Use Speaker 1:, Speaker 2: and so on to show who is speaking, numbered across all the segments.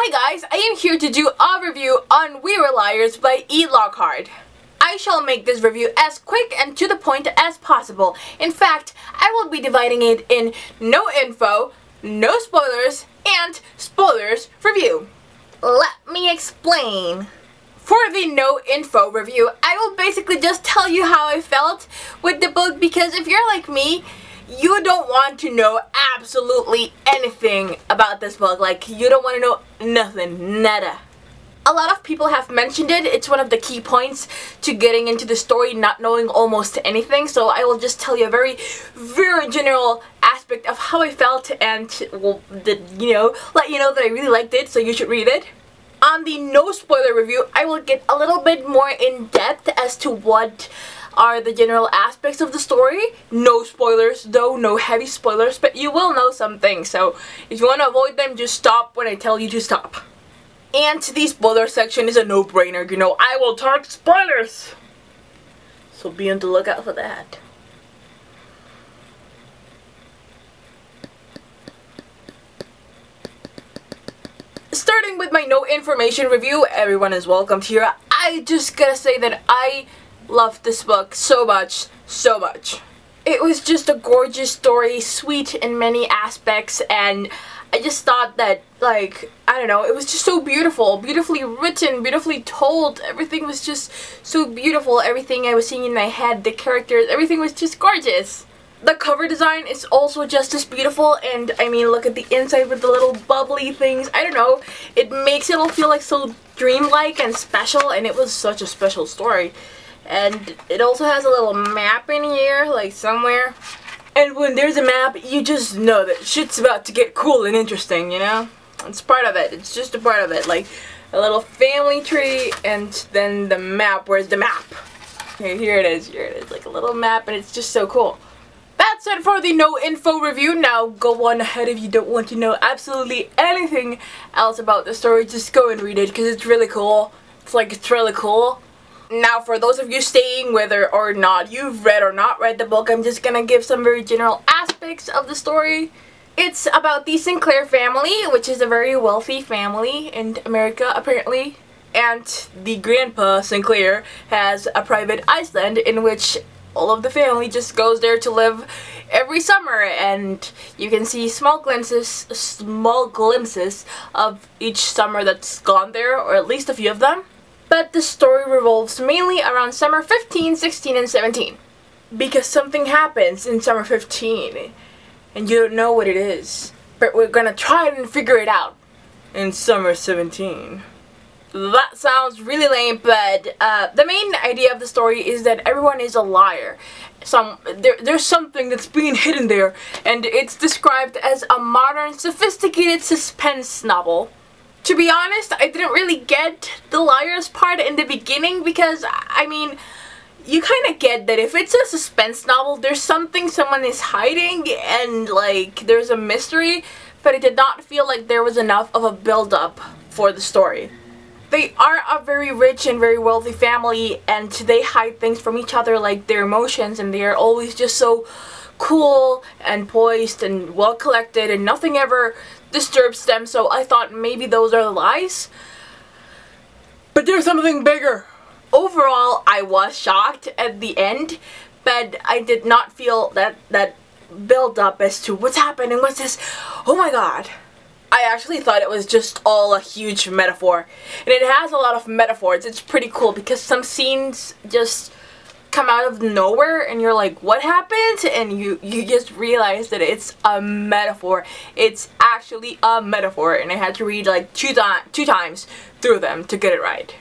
Speaker 1: Hi guys, I am here to do a review on We Were Liars by Lockhart. I shall make this review as quick and to the point as possible. In fact, I will be dividing it in no info, no spoilers, and spoilers review. Let me explain. For the no info review, I will basically just tell you how I felt with the book, because if you're like me, you don't want to know absolutely anything about this book. Like, you don't want to know nothing, nada. A lot of people have mentioned it. It's one of the key points to getting into the story, not knowing almost anything. So I will just tell you a very general aspect of how I felt, and well, let you know that I really liked it, so you should read it. On the no spoiler review, I will get a little bit more in depth as to what are the general aspects of the story. No spoilers though, no heavy spoilers, but you will know some things, so if you want to avoid them, just stop when I tell you to stop. And the spoiler section is a no-brainer, you know, I will talk spoilers! So be on the lookout for that. Starting with my no information review, everyone is welcomed here. I just gotta say that I loved this book so much, so much. It was just a gorgeous story, sweet in many aspects, and I just thought that, like, I don't know, it was just so beautiful, beautifully written, beautifully told. Everything was just so beautiful. Everything I was seeing in my head, the characters, everything was just gorgeous. The cover design is also just as beautiful, and I mean, look at the inside with the little bubbly things. I don't know, it makes it all feel like so dreamlike and special, and it was such a special story. And it also has a little map in here, like somewhere. And when there's a map, you just know that shit's about to get cool and interesting, you know? It's part of it. It's just a part of it. Like a little family tree, and then the map. Where's the map? Okay, here it is. Here it is. Like a little map, and it's just so cool. That's it for the no info review. Now go on ahead if you don't want to know absolutely anything else about the story. Just go and read it, because it's really cool. It's really cool. Now, for those of you staying, whether or not you've read or not read the book, I'm just gonna give some very general aspects of the story. It's about the Sinclair family, which is a very wealthy family in America, apparently. And the grandpa, Sinclair, has a private island in which all of the family just goes there to live every summer, and you can see small glimpses of each summer that's gone there, or at least a few of them. But the story revolves mainly around summer 15, 16, and 17. Because something happens in summer 15, and you don't know what it is. But we're gonna try and figure it out in summer 17. That sounds really lame, but the main idea of the story is that everyone is a liar. There's something that's being hidden there, and it's described as a modern, sophisticated suspense novel. To be honest, I didn't really get the liars part in the beginning, because, I mean, you kind of get that if it's a suspense novel, there's something someone is hiding, and, like, there's a mystery, but it did not feel like there was enough of a build-up for the story. They are a very rich and very wealthy family, and they hide things from each other, like their emotions, and they are always just so cool and poised and well collected, and nothing ever disturbs them. So I thought maybe those are the lies, but there's something bigger. Overall, I was shocked at the end, but I did not feel that build up as to what's happening, what's this, oh my god. I actually thought it was just all a huge metaphor, and it has a lot of metaphors. It's pretty cool because some scenes just come out of nowhere and you're like, what happened? And you just realize that it's a metaphor. It's actually a metaphor, and I had to read like two times through them to get it right.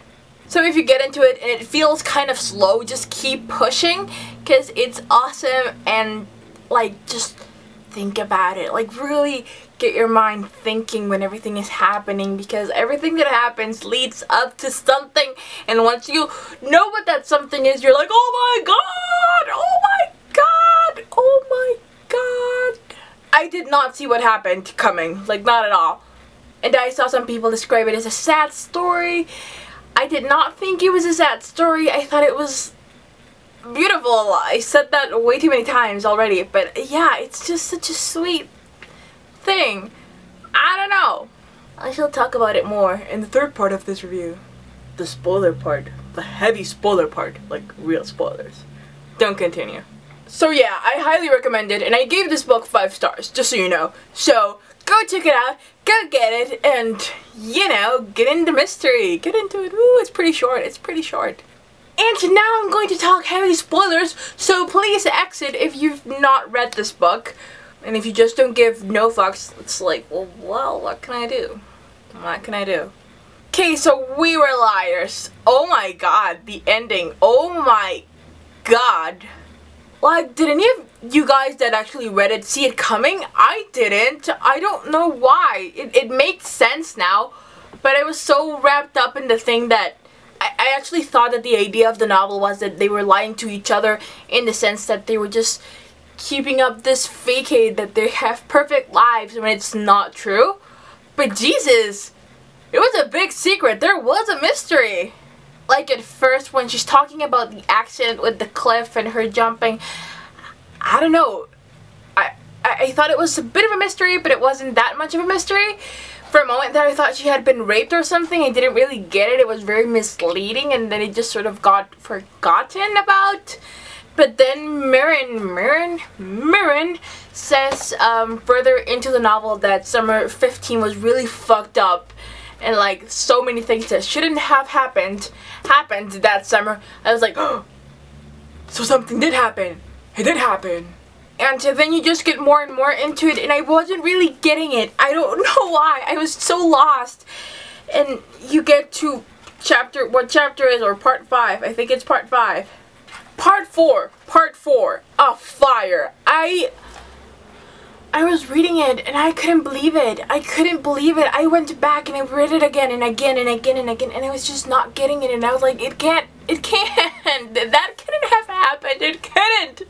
Speaker 1: So if you get into it and it feels kind of slow, just keep pushing, because it's awesome, and like, just think about it. Like, really get your mind thinking when everything is happening, because everything that happens leads up to something, and once you know what that something is, you're like, oh my god, oh my god, oh my god. I did not see what happened coming, like, not at all. And I saw some people describe it as a sad story. I did not think it was a sad story. I thought it was beautiful. I said that way too many times already, but yeah, it's just such a sweet thing. I don't know. I shall talk about it more in the third part of this review. The spoiler part. The heavy spoiler part. Like, real spoilers. Don't continue. So yeah, I highly recommend it, and I gave this book 5 stars, just so you know. So, go check it out, go get it, and, you know, get into mystery. Get into it. Ooh, it's pretty short, it's pretty short. And now I'm going to talk heavy spoilers, so please exit if you've not read this book. And if you just don't give no fucks, it's like, well, what can I do? What can I do? Okay, so we were liars. Oh my god, the ending. Oh my god. Like, did any of you guys that actually read it see it coming? I didn't. I don't know why. It makes sense now, but I was so wrapped up in the thing that I actually thought that the idea of the novel was that they were lying to each other in the sense that they were just keeping up this facade that they have perfect lives when it's not true. But Jesus, it was a big secret. There was a mystery. Like at first when she's talking about the accident with the cliff and her jumping, I don't know. I thought it was a bit of a mystery, but it wasn't that much of a mystery. For a moment there I thought she had been raped or something. I didn't really get it. It was very misleading, and then it just sort of got forgotten about. But then Mirren says further into the novel that Summer 15 was really fucked up. And like so many things that shouldn't have happened that summer. I was like, oh, so something did happen. It did happen. And so then you just get more and more into it, and I wasn't really getting it. I don't know why. I was so lost. And you get to what chapter is, or part 5. I think it's part 5. Part 4. A fire. I was reading it and I couldn't believe it. I couldn't believe it. I went back and I read it again and again and again and again, and I was just not getting it, and I was like, it can't. That couldn't have happened. It couldn't.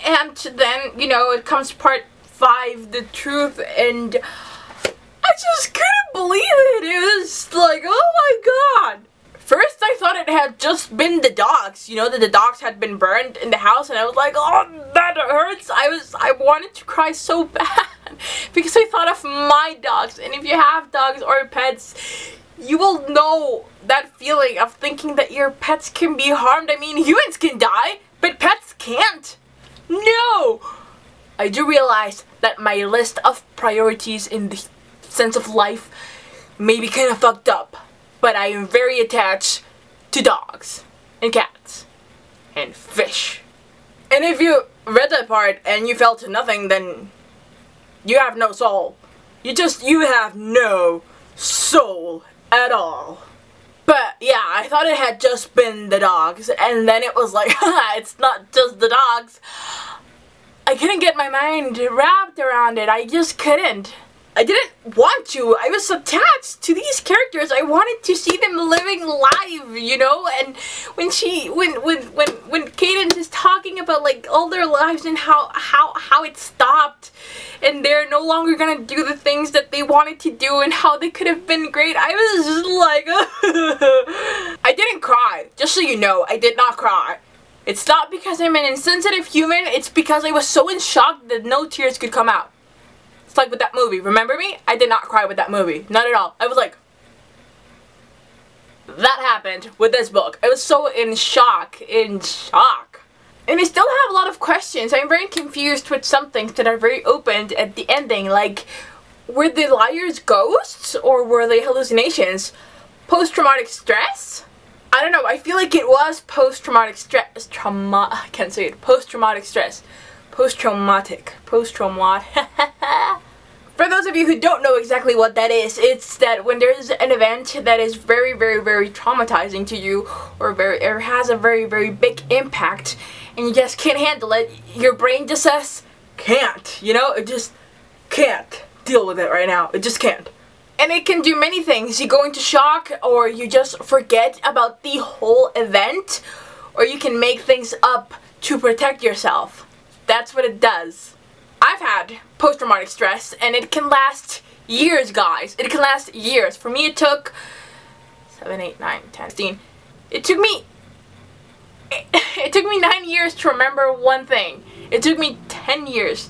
Speaker 1: And then, you know, it comes part 5, the truth, and I just couldn't believe it. It was like, oh my god. First I thought it had just been the dogs, you know, that the dogs had been burned in the house, and I was like, oh, that hurts. I wanted to cry so bad because I thought of my dogs, and if you have dogs or pets, you will know that feeling of thinking that your pets can be harmed. I mean, humans can die, but pets can't. No! I do realize that my list of priorities in the sense of life may be kind of fucked up. But I am very attached to dogs, and cats, and fish. And if you read that part and you felt nothing, then you have no soul. You have no soul at all. But yeah, I thought it had just been the dogs, and then it was like, haha, it's not just the dogs. I couldn't get my mind wrapped around it. I just couldn't. I didn't want to. I was attached to these characters. I wanted to see them living live, you know? And when Cadence is talking about like all their lives and how it stopped, and they're no longer gonna do the things that they wanted to do, and how they could have been great, I was just like I didn't cry. Just so you know, I did not cry. It's not because I'm an insensitive human, it's because I was so in shock that no tears could come out. It's like with that movie, remember me? I did not cry with that movie, not at all. I was like, that happened with this book. I was so in shock, And I still have a lot of questions. I'm very confused with some things that are very opened at the ending, like, were the liars ghosts, or were they hallucinations? Post-traumatic stress? I don't know, I feel like it was post-traumatic stress, I can't say it, post-traumatic stress. Post-traumatic. For those of you who don't know exactly what that is, it's that when there's an event that is very, very, very traumatizing to you, or has a very, very big impact, and you just can't handle it, your brain just says, can't, you know? It just can't deal with it right now. It just can't. And it can do many things. You go into shock, or you just forget about the whole event, or you can make things up to protect yourself. That's what it does. I've had post-traumatic stress, and it can last years, guys. It can last years. For me, it took 7, 8, 9, 10, 15. It took me 9 years to remember one thing. It took me 10 years.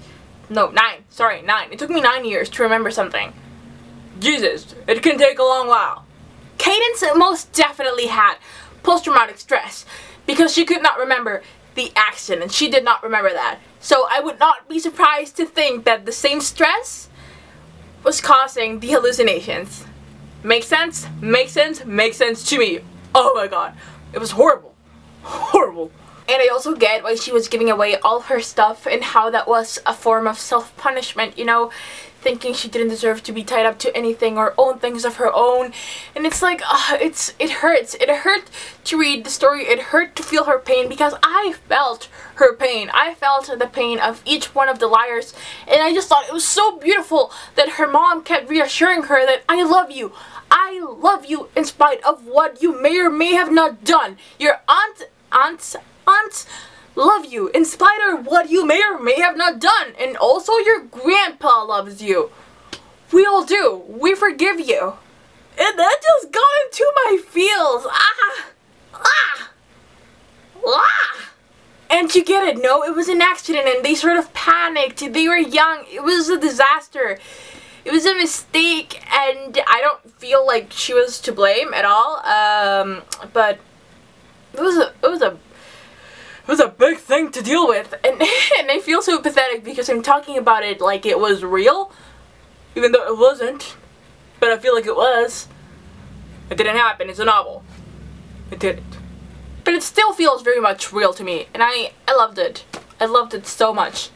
Speaker 1: No, 9. Sorry, 9. It took me 9 years to remember something. Jesus, it can take a long while. Cadence most definitely had post-traumatic stress because she could not remember the accident. She did not remember that. So I would not be surprised to think that the same stress was causing the hallucinations. Makes sense? Makes sense? Makes sense to me. Oh my god. It was horrible. Horrible. And I also get why she was giving away all her stuff and how that was a form of self-punishment, you know, thinking she didn't deserve to be tied up to anything or own things of her own. And it's like, it hurts. It hurt to read the story. It hurt to feel her pain because I felt her pain. I felt the pain of each one of the liars. And I just thought it was so beautiful that her mom kept reassuring her that I love you. I love you in spite of what you may or may have not done. Your aunts love you in spite of what you may or may have not done, and also your grandpa loves you. We all do. We forgive you. And that just got into my feels. And you get it, no, it was an accident and they sort of panicked. They were young. It was a disaster. It was a mistake and I don't feel like she was to blame at all. But it was a big thing to deal with, and I feel so pathetic because I'm talking about it like it was real, even though it wasn't, but I feel like it was. It didn't happen, it's a novel. It didn't. But it still feels very much real to me, and I loved it. I loved it so much.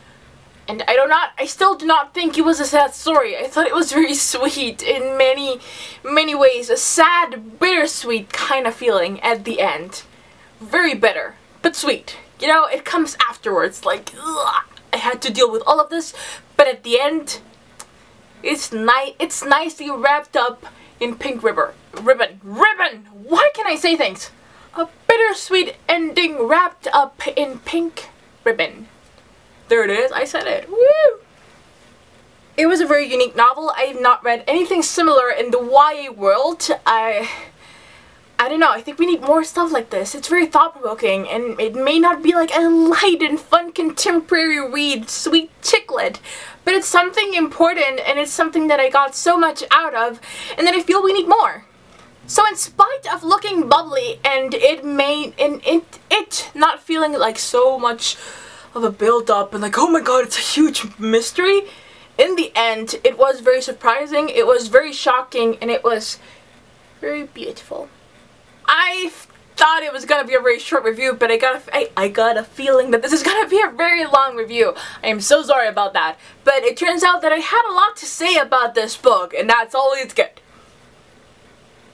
Speaker 1: And I still do not think it was a sad story. I thought it was very sweet in many ways. A sad, bittersweet kind of feeling at the end. Very bitter. But sweet. You know, it comes afterwards, like, ugh, I had to deal with all of this, but at the end, it's nicely wrapped up in pink ribbon. Why can I say things? A bittersweet ending wrapped up in pink ribbon. There it is, I said it. Woo! It was a very unique novel. I have not read anything similar in the YA world. I don't know, I think we need more stuff like this. It's very thought-provoking, and it may not be like a light and fun contemporary read, sweet chicklet, but it's something important, and it's something that I got so much out of, and that I feel we need more. So in spite of looking bubbly, and it not feeling like so much of a build-up, and like, oh my god, it's a huge mystery, in the end, it was very surprising, it was very shocking, and it was very beautiful. I thought it was gonna be a very short review, but I got a feeling that this is gonna be a very long review. I am so sorry about that. But it turns out that I had a lot to say about this book, and that's always good.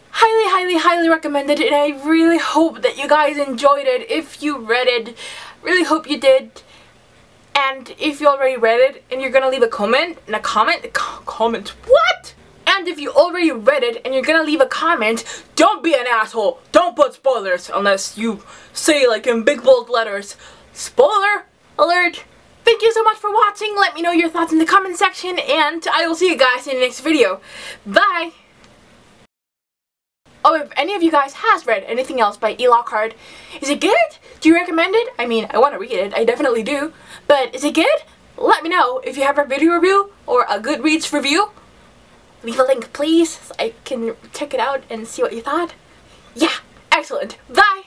Speaker 1: Highly, highly, highly recommended, and I really hope that you guys enjoyed it. If you read it, really hope you did. And if you already read it, and you're gonna leave a comment, what? And if you already read it and you're gonna leave a comment, don't be an asshole. Don't put spoilers unless you say, like, in big bold letters, spoiler alert. Thank you so much for watching. Let me know your thoughts in the comment section, and I will see you guys in the next video. Bye! Oh, if any of you guys has read anything else by Lockhart, is it good? Do you recommend it? I mean, I want to read it. I definitely do. But is it good? Let me know if you have a video review or a Goodreads review. Leave a link, please, so I can check it out and see what you thought. Yeah, excellent. Bye!